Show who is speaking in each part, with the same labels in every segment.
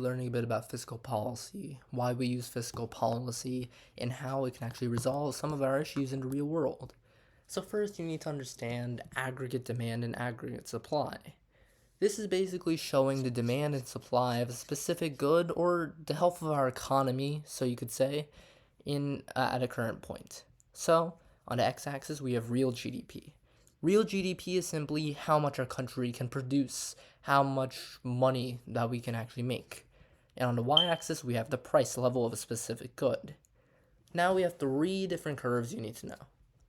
Speaker 1: Learning a bit about fiscal policy, why we use fiscal policy, and how it can actually resolve some of our issues in the real world. So first you need to understand aggregate demand and aggregate supply. This is basically showing the demand and supply of a specific good or the health of our economy, so you could say, at a current point. So on the x-axis we have real GDP. Real GDP is simply how much our country can produce, how much money that we can actually make. And on the y-axis, we have the price level of a specific good. Now we have three different curves you need to know.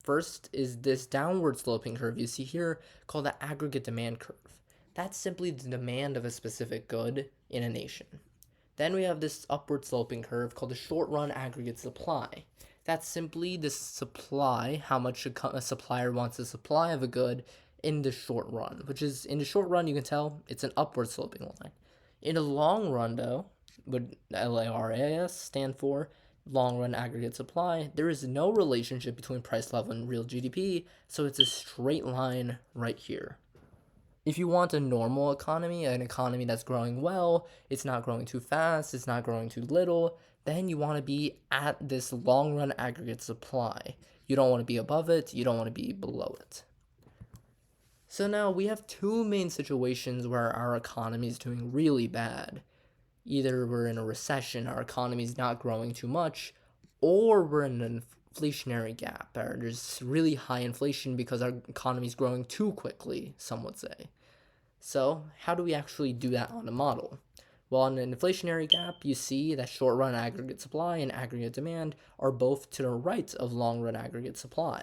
Speaker 1: First is this downward sloping curve you see here called the aggregate demand curve. That's simply the demand of a specific good in a nation. Then we have this upward sloping curve called the short run aggregate supply. That's simply the supply, how much a supplier wants to supply of a good in the short run, which is in the short run, you can tell it's an upward sloping line. In the long run, though, what LARAS stand for, long run aggregate supply, there is no relationship between price level and real GDP, so it's a straight line right here. If you want a normal economy, an economy that's growing well, it's not growing too fast, it's not growing too little, then you want to be at this long run aggregate supply. You don't want to be above it, you don't want to be below it. So now we have two main situations where our economy is doing really bad. Either we're in a recession, our economy is not growing too much, or we're in an inflationary gap, or there's really high inflation because our economy is growing too quickly, some would say. So how do we actually do that on a model? Well, on an inflationary gap, you see that short-run aggregate supply and aggregate demand are both to the right of long-run aggregate supply.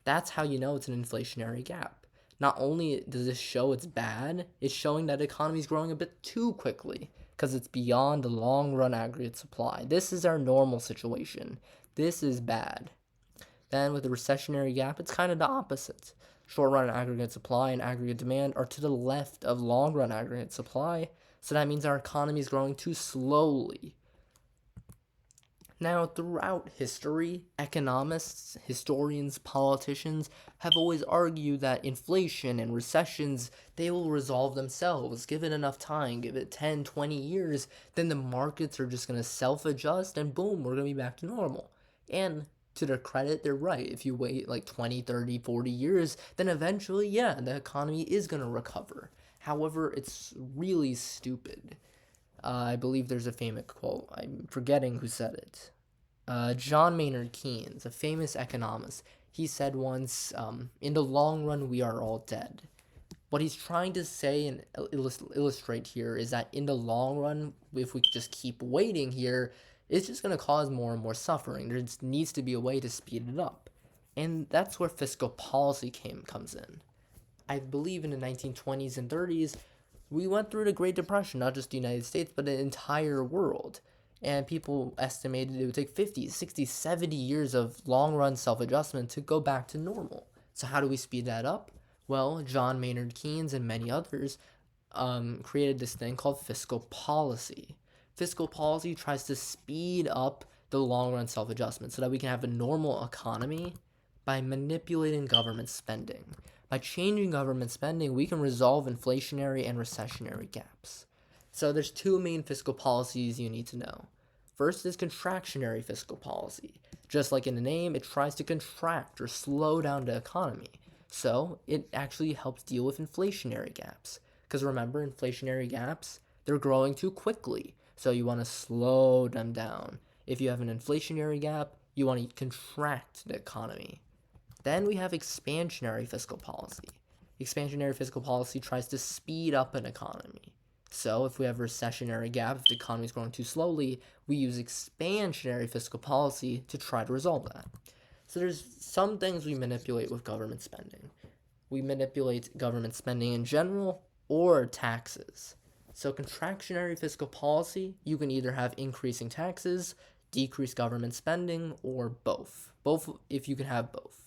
Speaker 1: That's how you know it's an inflationary gap. Not only does this show it's bad, it's showing that the economy is growing a bit too quickly because it's beyond the long-run aggregate supply. This is our normal situation. This is bad. Then with the recessionary gap, it's kind of the opposite. Short-run aggregate supply and aggregate demand are to the left of long-run aggregate supply, so that means our economy is growing too slowly. Now, throughout history, economists, historians, politicians have always argued that inflation and recessions, they will resolve themselves. Given enough time, give it 10, 20 years, then the markets are just going to self-adjust and boom, we're going to be back to normal. And to their credit, they're right. If you wait like 20, 30, 40 years, then eventually, yeah, the economy is going to recover. However, it's really stupid. I believe there's a famous quote. I'm forgetting who said it. John Maynard Keynes, a famous economist, he said once, in the long run, we are all dead. What he's trying to say and illustrate here is that in the long run, if we just keep waiting here, it's just going to cause more and more suffering. There just needs to be a way to speed it up. And that's where fiscal policy comes in. I believe in the 1920s and 30s, we went through the Great Depression, not just the United States, but the entire world. And people estimated it would take 50, 60, 70 years of long-run self-adjustment to go back to normal. So how do we speed that up? Well, John Maynard Keynes and many others created this thing called fiscal policy. Fiscal policy tries to speed up the long-run self-adjustment so that we can have a normal economy by manipulating government spending. By changing government spending, we can resolve inflationary and recessionary gaps. So there's two main fiscal policies you need to know. First is contractionary fiscal policy. Just like in the name, it tries to contract or slow down the economy. So it actually helps deal with inflationary gaps. Because remember, inflationary gaps, they're growing too quickly. So you want to slow them down. If you have an inflationary gap, you want to contract the economy. Then we have expansionary fiscal policy. Expansionary fiscal policy tries to speed up an economy. So if we have a recessionary gap, if the economy is growing too slowly, we use expansionary fiscal policy to try to resolve that. So there's some things we manipulate with government spending. We manipulate government spending in general or taxes. So contractionary fiscal policy, you can either have increasing taxes, decrease government spending, or both. Both if you can have both.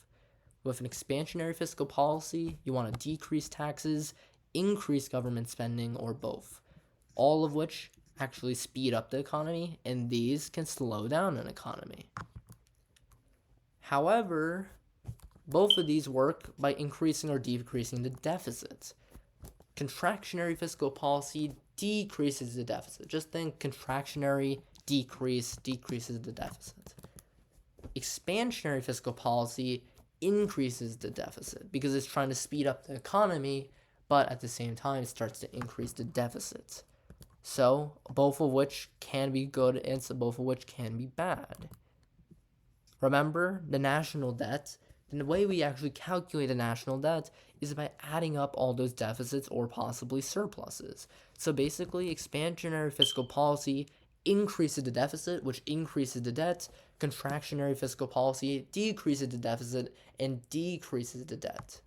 Speaker 1: With an expansionary fiscal policy, you want to decrease taxes, increase government spending, or both. All of which actually speed up the economy, and these can slow down an economy. However, both of these work by increasing or decreasing the deficit. Contractionary fiscal policy decreases the deficit. Just think contractionary decreases the deficit. Expansionary fiscal policy increases the deficit because it's trying to speed up the economy, but at the same time, it starts to increase the deficit. So, both of which can be good and both of which can be bad. Remember, the national debt, and the way we actually calculate the national debt is by adding up all those deficits or possibly surpluses. So basically, expansionary fiscal policy increases the deficit, which increases the debt. Contractionary fiscal policy decreases the deficit and decreases the debt.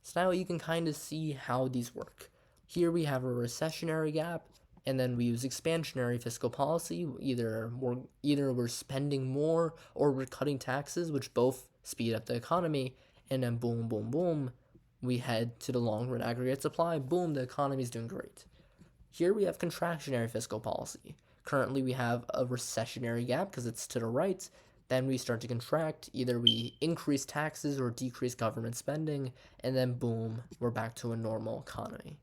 Speaker 1: So now you can kind of see how these work. Here we have a recessionary gap, and then we use expansionary fiscal policy. Either we're spending more or we're cutting taxes, which both speed up the economy, and then boom, boom, boom, we head to the long run aggregate supply. Boom, the economy is doing great. Here we have contractionary fiscal policy. Currently we have a recessionary gap because it's to the right. Then we start to contract. Either we increase taxes or decrease government spending, and then boom, we're back to a normal economy.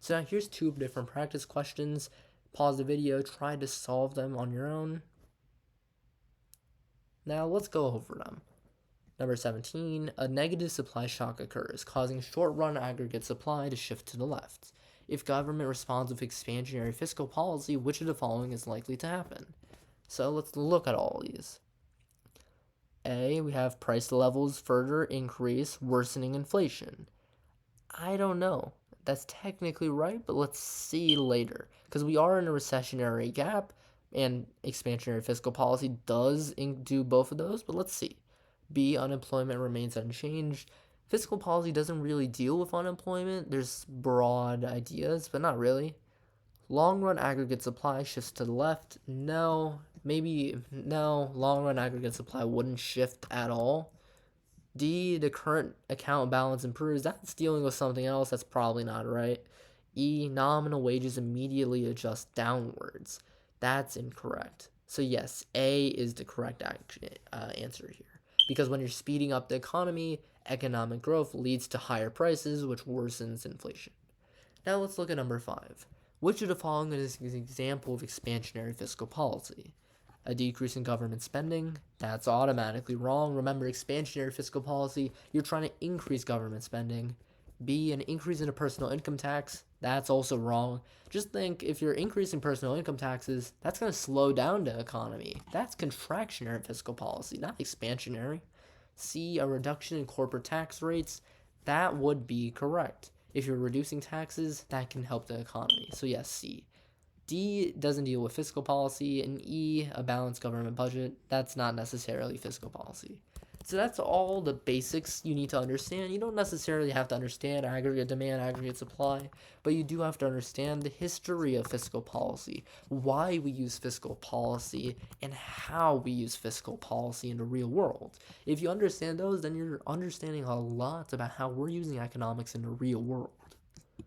Speaker 1: So now here's two different practice questions. Pause the video, try to solve them on your own. Now let's go over them. Number 17, a negative supply shock occurs, causing short-run aggregate supply to shift to the left. If government responds with expansionary fiscal policy, which of the following is likely to happen? So let's look at all these. A, we have price levels further increase, worsening inflation. I don't know. That's technically right, but let's see later. Because we are in a recessionary gap, and expansionary fiscal policy does do both of those, but let's see. B, unemployment remains unchanged. Fiscal policy doesn't really deal with unemployment. There's broad ideas, but not really. Long-run aggregate supply shifts to the left. No. Long-run aggregate supply wouldn't shift at all. D, the current account balance improves. That's dealing with something else. That's probably not right. E, nominal wages immediately adjust downwards. That's incorrect. So yes, A is the correct answer here. Because when you're speeding up the economy, economic growth leads to higher prices, which worsens inflation. Now let's look at number 5. Which of the following is an example of expansionary fiscal policy? A decrease in government spending? That's automatically wrong. Remember, expansionary fiscal policy, you're trying to increase government spending. B, an increase in a personal income tax? That's also wrong. Just think, if you're increasing personal income taxes, that's going to slow down the economy. That's contractionary fiscal policy, not expansionary. C, a reduction in corporate tax rates? That would be correct. If you're reducing taxes, that can help the economy. So yes, C. D doesn't deal with fiscal policy, and E, a balanced government budget. That's not necessarily fiscal policy. So that's all the basics you need to understand. You don't necessarily have to understand aggregate demand, aggregate supply, but you do have to understand the history of fiscal policy, why we use fiscal policy, and how we use fiscal policy in the real world. If you understand those, then you're understanding a lot about how we're using economics in the real world.